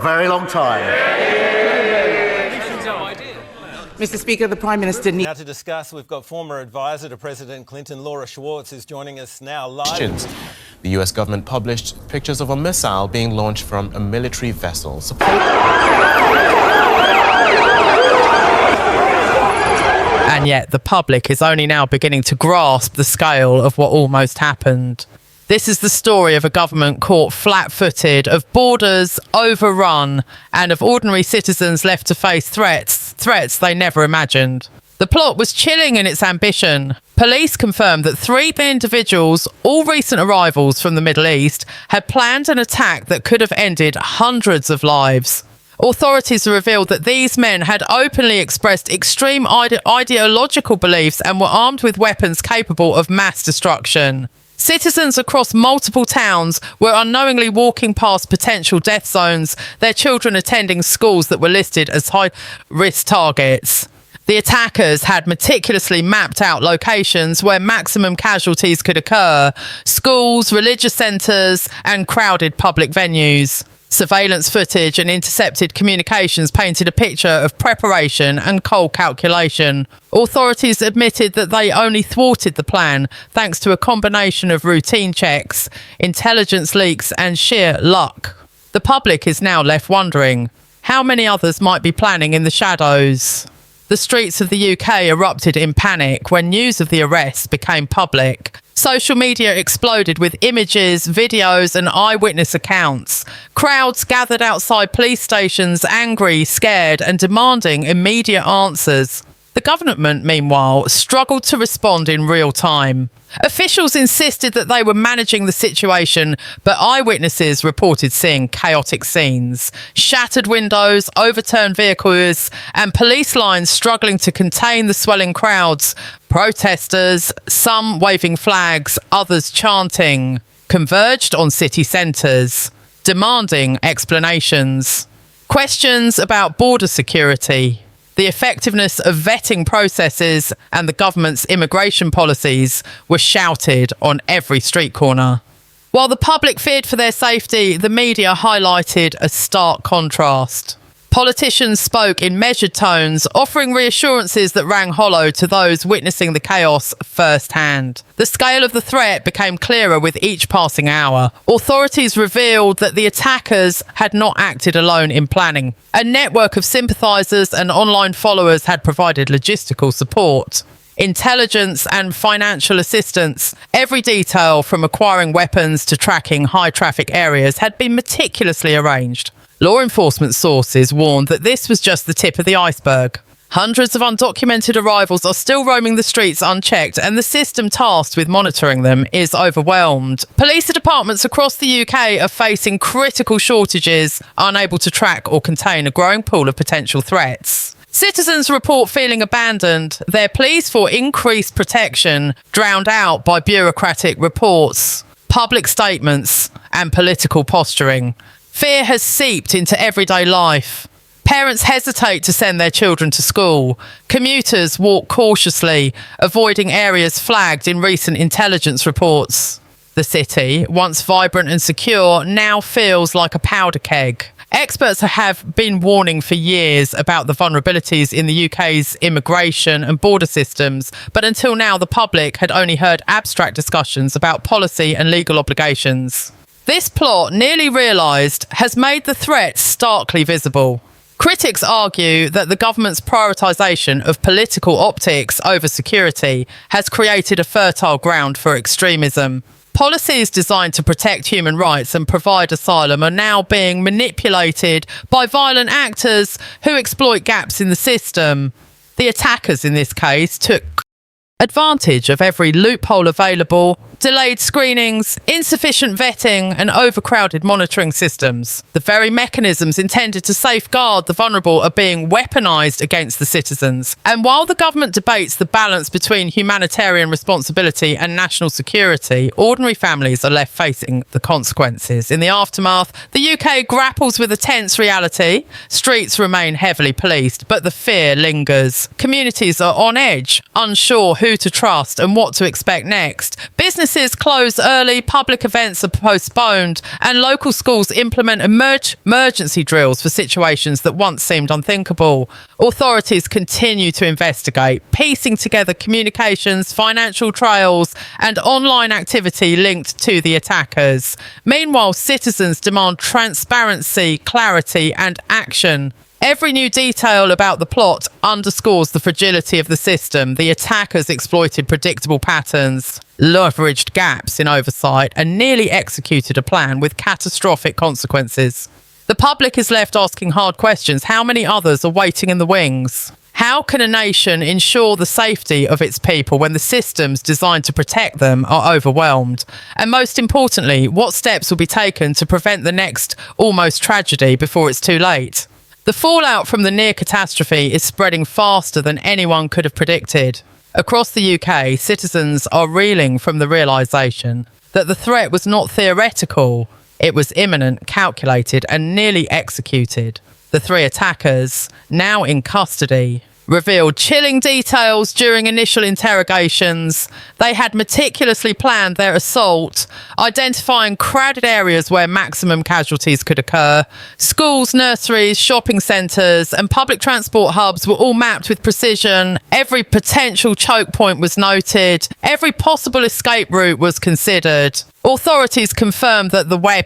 very long time. Mr. Speaker, the Prime Minister needs... Now to discuss, we've got former advisor to President Clinton, Laura Schwartz, who's joining us now live. The US government published pictures of a missile being launched from a military vessel. And yet the public is only now beginning to grasp the scale of what almost happened. This is the story of a government caught flat-footed, of borders overrun, and of ordinary citizens left to face threats they never imagined. The plot was chilling in its ambition. Police confirmed that 3 individuals, all recent arrivals from the Middle East, had planned an attack that could have ended hundreds of lives. Authorities revealed that these men had openly expressed extreme ideological beliefs and were armed with weapons capable of mass destruction. Citizens across multiple towns were unknowingly walking past potential death zones, their children attending schools that were listed as high-risk targets. The attackers had meticulously mapped out locations where maximum casualties could occur: schools, religious centres, and crowded public venues. Surveillance footage and intercepted communications painted a picture of preparation and cold calculation. Authorities admitted that they only thwarted the plan thanks to a combination of routine checks, intelligence leaks, and sheer luck. The public is now left wondering how many others might be planning in the shadows. The streets of the UK erupted in panic when news of the arrests became public. Social media exploded with images, videos, and eyewitness accounts. Crowds gathered outside police stations, angry, scared, and demanding immediate answers. The government, meanwhile, struggled to respond in real time. Officials insisted that they were managing the situation, but eyewitnesses reported seeing chaotic scenes: shattered windows, overturned vehicles, and police lines struggling to contain the swelling crowds. Protesters, some waving flags, others chanting, converged on city centres, demanding explanations. Questions about border security, the effectiveness of vetting processes, and the government's immigration policies were shouted on every street corner. While the public feared for their safety, the media highlighted a stark contrast. Politicians spoke in measured tones, offering reassurances that rang hollow to those witnessing the chaos firsthand. The scale of the threat became clearer with each passing hour. Authorities revealed that the attackers had not acted alone in planning. A network of sympathisers and online followers had provided logistical support, intelligence and financial assistance. Every detail, from acquiring weapons to tracking high-traffic areas, had been meticulously arranged. Law enforcement sources warned that this was just the tip of the iceberg. Hundreds of undocumented arrivals are still roaming the streets unchecked, and the system tasked with monitoring them is overwhelmed. Police departments across the UK are facing critical shortages, unable to track or contain a growing pool of potential threats. Citizens report feeling abandoned, their pleas for increased protection drowned out by bureaucratic reports, public statements, and political posturing. Fear has seeped into everyday life. Parents hesitate to send their children to school. Commuters walk cautiously, avoiding areas flagged in recent intelligence reports. The city, once vibrant and secure, now feels like a powder keg. Experts have been warning for years about the vulnerabilities in the UK's immigration and border systems, but until now the public had only heard abstract discussions about policy and legal obligations. This plot, nearly realised, has made the threat starkly visible. Critics argue that the government's prioritisation of political optics over security has created a fertile ground for extremism. Policies designed to protect human rights and provide asylum are now being manipulated by violent actors who exploit gaps in the system. The attackers in this case took advantage of every loophole available: delayed screenings, insufficient vetting, and overcrowded monitoring systems. The very mechanisms intended to safeguard the vulnerable are being weaponised against the citizens. And while the government debates the balance between humanitarian responsibility and national security, ordinary families are left facing the consequences. In the aftermath, the UK grapples with a tense reality. Streets remain heavily policed, but the fear lingers. Communities are on edge, unsure who to trust and what to expect next. Business businesses close early, public events are postponed, and local schools implement emergency drills for situations that once seemed unthinkable. Authorities continue to investigate, piecing together communications, financial trails, and online activity linked to the attackers. Meanwhile, citizens demand transparency, clarity, and action. Every new detail about the plot underscores the fragility of the system. The attackers exploited predictable patterns, leveraged gaps in oversight, and nearly executed a plan with catastrophic consequences. The public is left asking hard questions. How many others are waiting in the wings? How can a nation ensure the safety of its people when the systems designed to protect them are overwhelmed? And most importantly, what steps will be taken to prevent the next almost tragedy before it's too late? The fallout from the near catastrophe is spreading faster than anyone could have predicted. Across the UK, citizens are reeling from the realisation that the threat was not theoretical, it was imminent, calculated, and nearly executed. The three attackers, now in custody, revealed chilling details during initial interrogations. They had meticulously planned their assault, identifying crowded areas where maximum casualties could occur. Schools, nurseries, shopping centres, and public transport hubs were all mapped with precision. Every potential choke point was noted. Every possible escape route was considered. Authorities confirmed that the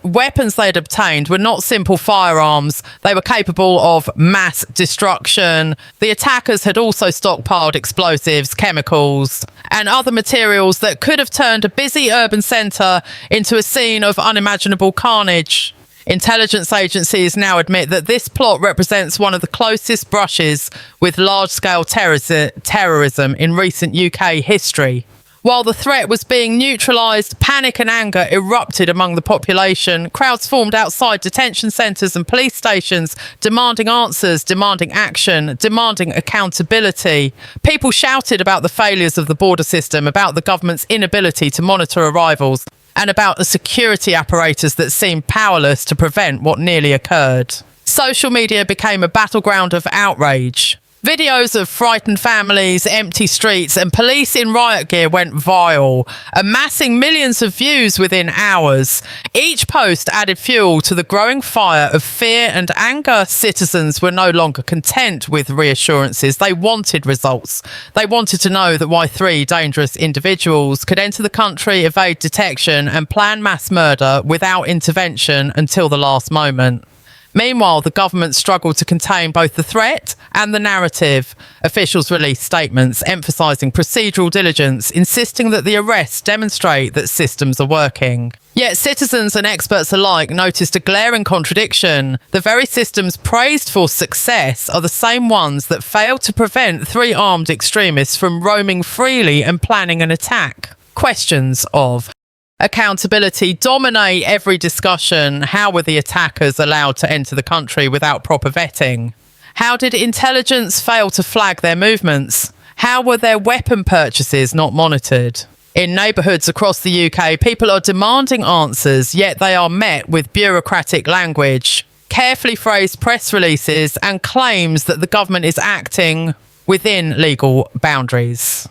weapons they'd obtained were not simple firearms. They were capable of mass destruction. The attackers had also stockpiled explosives, chemicals, and other materials that could have turned a busy urban centre into a scene of unimaginable carnage. Intelligence agencies now admit that this plot represents one of the closest brushes with large-scale terrorism in recent UK history. While the threat was being neutralised, panic and anger erupted among the population. Crowds formed outside detention centres and police stations, demanding answers, demanding action, demanding accountability. People shouted about the failures of the border system, about the government's inability to monitor arrivals, and about a security apparatus that seemed powerless to prevent what nearly occurred. Social media became a battleground of outrage. Videos of frightened families, empty streets, and police in riot gear went viral, amassing millions of views within hours. Each post added fuel to the growing fire of fear and anger. Citizens were no longer content with reassurances. They wanted results. They wanted to know that why three dangerous individuals could enter the country, evade detection, and plan mass murder without intervention until the last moment. Meanwhile, the government struggled to contain both the threat and the narrative. Officials released statements emphasising procedural diligence, insisting that the arrests demonstrate that systems are working. Yet citizens and experts alike noticed a glaring contradiction. The very systems praised for success are the same ones that failed to prevent three armed extremists from roaming freely and planning an attack. Questions of accountability dominate every discussion. How were the attackers allowed to enter the country without proper vetting? How did intelligence fail to flag their movements? How were their weapon purchases not monitored? In neighbourhoods across the UK, people are demanding answers, yet they are met with bureaucratic language, carefully phrased press releases, and claims that the government is acting within legal boundaries.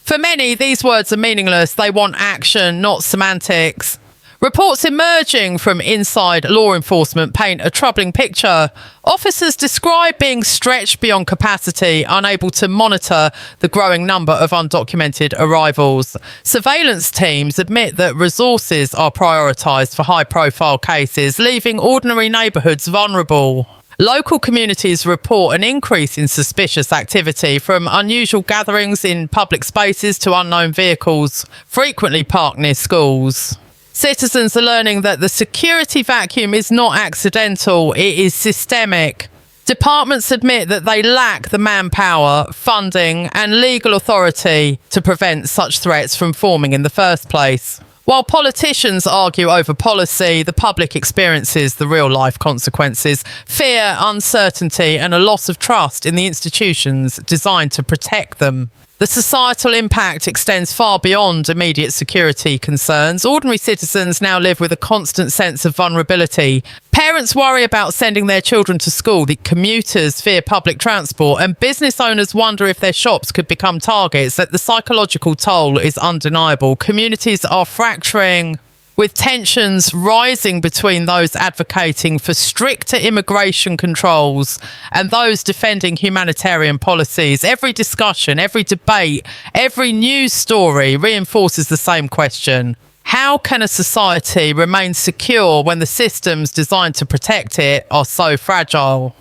For many, these words are meaningless. They want action, not semantics. Reports emerging from inside law enforcement paint a troubling picture. Officers describe being stretched beyond capacity, unable to monitor the growing number of undocumented arrivals. Surveillance teams admit that resources are prioritised for high-profile cases, leaving ordinary neighbourhoods vulnerable. Local communities report an increase in suspicious activity, from unusual gatherings in public spaces to unknown vehicles, frequently parked near schools. Citizens are learning that the security vacuum is not accidental, it is systemic. Departments admit that they lack the manpower, funding, and legal authority to prevent such threats from forming in the first place. While politicians argue over policy, the public experiences the real-life consequences: fear, uncertainty, and a loss of trust in the institutions designed to protect them. The societal impact extends far beyond immediate security concerns. Ordinary citizens now live with a constant sense of vulnerability. Parents worry about sending their children to school. The commuters fear public transport, and business owners wonder if their shops could become targets. That the psychological toll is undeniable. Communities are fracturing, with tensions rising between those advocating for stricter immigration controls and those defending humanitarian policies. Every discussion, every debate, every news story reinforces the same question. How can a society remain secure when the systems designed to protect it are so fragile?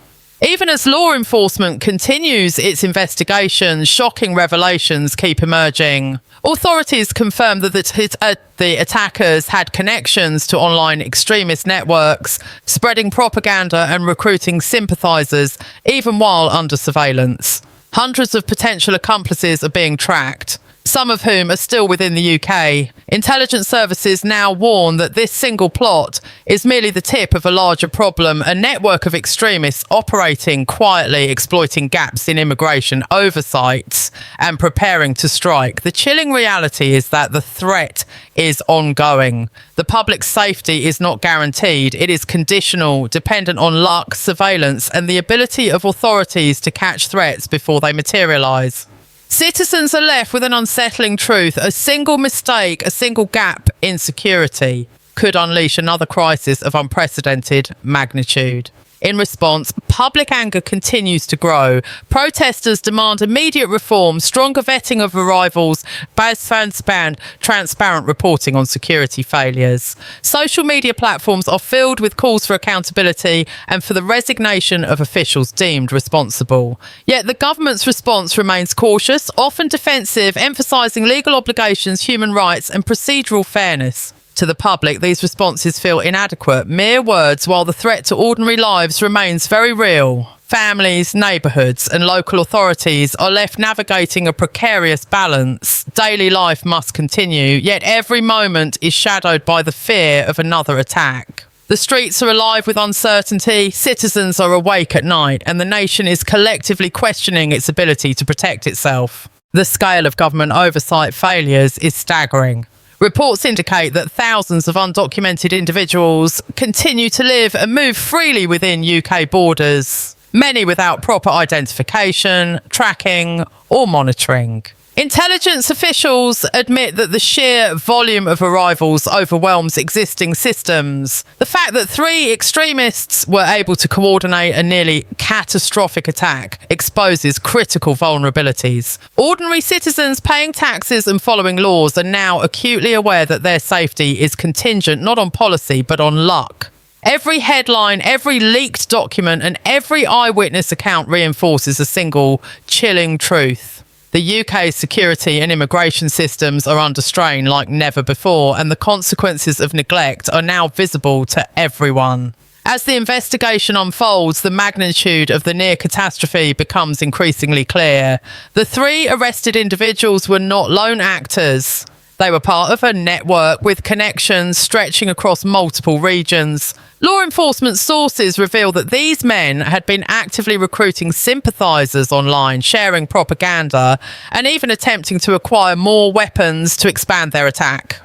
Even as law enforcement continues its investigations, shocking revelations keep emerging. Authorities confirmed that the attackers had connections to online extremist networks, spreading propaganda and recruiting sympathisers, even while under surveillance. Hundreds of potential accomplices are being tracked, some of whom are still within the UK. Intelligence services now warn that this single plot is merely the tip of a larger problem, a network of extremists operating quietly, exploiting gaps in immigration oversight and preparing to strike. The chilling reality is that the threat is ongoing. The public's safety is not guaranteed. It is conditional, dependent on luck, surveillance, and the ability of authorities to catch threats before they materialise. Citizens are left with an unsettling truth. A single mistake, a single gap in security could unleash another crisis of unprecedented magnitude. In response, public anger continues to grow. Protesters demand immediate reform, stronger vetting of arrivals, transparent reporting on security failures. Social media platforms are filled with calls for accountability and for the resignation of officials deemed responsible. Yet the government's response remains cautious, often defensive, emphasising legal obligations, human rights and procedural fairness. To the public, these responses feel inadequate, mere words, while the threat to ordinary lives remains very real. Families, neighbourhoods and local authorities are left navigating a precarious balance. Daily life must continue, yet every moment is shadowed by the fear of another attack. The streets are alive with uncertainty, citizens are awake at night, and the nation is collectively questioning its ability to protect itself. The scale of government oversight failures is staggering. Reports indicate that thousands of undocumented individuals continue to live and move freely within UK borders, many without proper identification, tracking or monitoring. Intelligence officials admit that the sheer volume of arrivals overwhelms existing systems. The fact that 3 extremists were able to coordinate a nearly catastrophic attack exposes critical vulnerabilities. Ordinary citizens paying taxes and following laws are now acutely aware that their safety is contingent not on policy but on luck. Every headline, every leaked document and every eyewitness account reinforces a single chilling truth. The UK's security and immigration systems are under strain like never before, and the consequences of neglect are now visible to everyone. As the investigation unfolds, the magnitude of the near catastrophe becomes increasingly clear. The 3 arrested individuals were not lone actors. They were part of a network with connections stretching across multiple regions. Law enforcement sources reveal that these men had been actively recruiting sympathisers online, sharing propaganda, and even attempting to acquire more weapons to expand their attack.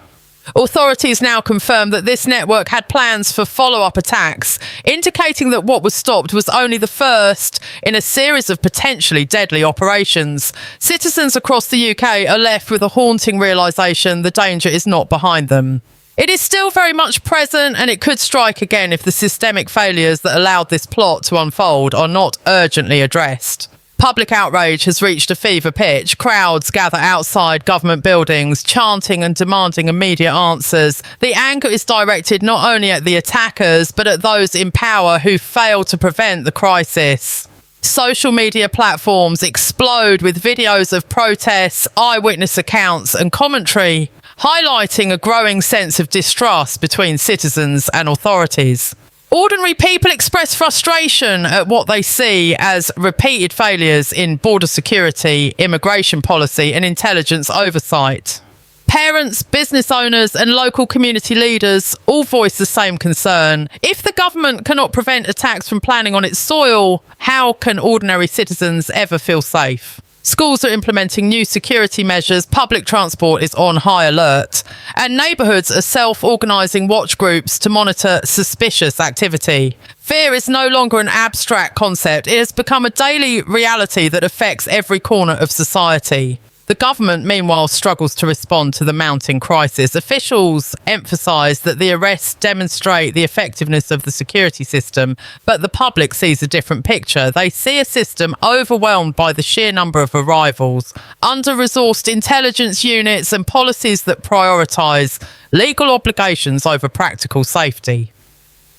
Authorities now confirm that this network had plans for follow-up attacks, indicating that what was stopped was only the first in a series of potentially deadly operations. Citizens across the UK are left with a haunting realisation the danger is not behind them. It is still very much present, and it could strike again if the systemic failures that allowed this plot to unfold are not urgently addressed. Public outrage has reached a fever pitch. Crowds gather outside government buildings, chanting and demanding immediate answers. The anger is directed not only at the attackers, but at those in power who failed to prevent the crisis. Social media platforms explode with videos of protests, eyewitness accounts and commentary, highlighting a growing sense of distrust between citizens and authorities. Ordinary people express frustration at what they see as repeated failures in border security, immigration policy and intelligence oversight. Parents, business owners and local community leaders all voice the same concern. If the government cannot prevent attacks from planning on its soil, how can ordinary citizens ever feel safe? Schools are implementing new security measures, public transport is on high alert, and neighbourhoods are self-organising watch groups to monitor suspicious activity. Fear is no longer an abstract concept. It has become a daily reality that affects every corner of society. The government, meanwhile, struggles to respond to the mounting crisis. Officials emphasise that the arrests demonstrate the effectiveness of the security system, but the public sees a different picture. They see a system overwhelmed by the sheer number of arrivals, under-resourced intelligence units and policies that prioritise legal obligations over practical safety.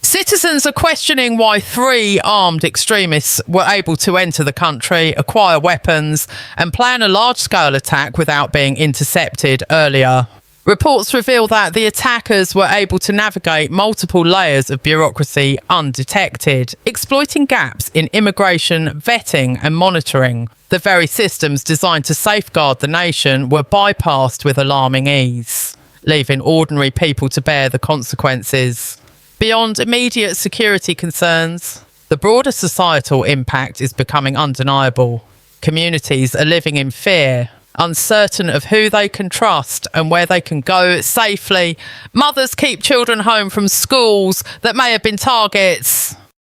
Citizens are questioning why 3 armed extremists were able to enter the country, acquire weapons, and plan a large-scale attack without being intercepted earlier. Reports reveal that the attackers were able to navigate multiple layers of bureaucracy undetected, exploiting gaps in immigration, vetting, and monitoring. The very systems designed to safeguard the nation were bypassed with alarming ease, leaving ordinary people to bear the consequences. Beyond immediate security concerns, the broader societal impact is becoming undeniable. Communities are living in fear, uncertain of who they can trust and where they can go safely. Mothers keep children home from schools that may have been targets.